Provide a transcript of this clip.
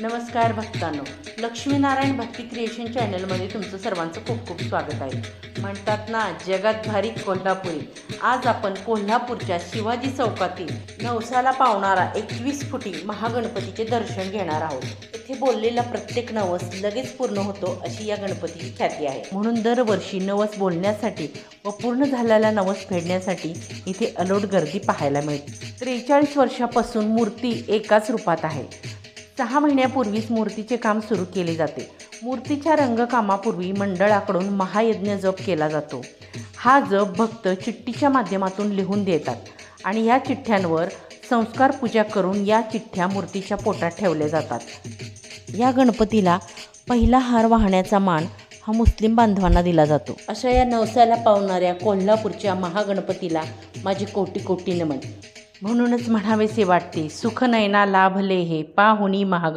नमस्कार भक्तांनो, लक्ष्मीनारायण भक्ती क्रिएशन चॅनलमध्ये तुमचं सर्वांचं खूप खूप स्वागत आहे. म्हणतात ना, जगात भारी कोल्हापुरी. आज आपण कोल्हापूरच्या शिवाजी चौकातील नवसाला पावणारा 21 फुटी महागणपतीचे दर्शन घेणार आहोत. इथे बोललेला प्रत्येक नवस लगेच पूर्ण होतो अशी या गणपतीची ख्याती आहे. म्हणून दरवर्षी नवस बोलण्यासाठी व पूर्ण झालेला नवस फेडण्यासाठी इथे अलोट गर्दी पाहायला मिळते. 43 वर्षापासून मूर्ती एकाच रूपात आहे. 6 महिन्यापूर्वीच मूर्तीचे काम सुरू केले जाते. मूर्तीच्या रंगकामापूर्वी मंडळाकडून महायज्ञ जप केला जातो. हा जप भक्त चिठ्ठीच्या माध्यमातून लिहून देतात आणि या चिठ्ठ्यांवर संस्कार पूजा करून या चिठ्ठ्या मूर्तीच्या पोटात ठेवल्या जातात. या गणपतीला पहिला हार वाहण्याचा मान हा मुस्लिम बांधवांना दिला जातो. अशा या नवसाला पावणाऱ्या कोल्हापूरच्या महागणपतीला माझे कोटी कोटी नमन. म्हणूनच म्हणावेसे वाटते, सुख नयना लाभले हे पाहुणी महाग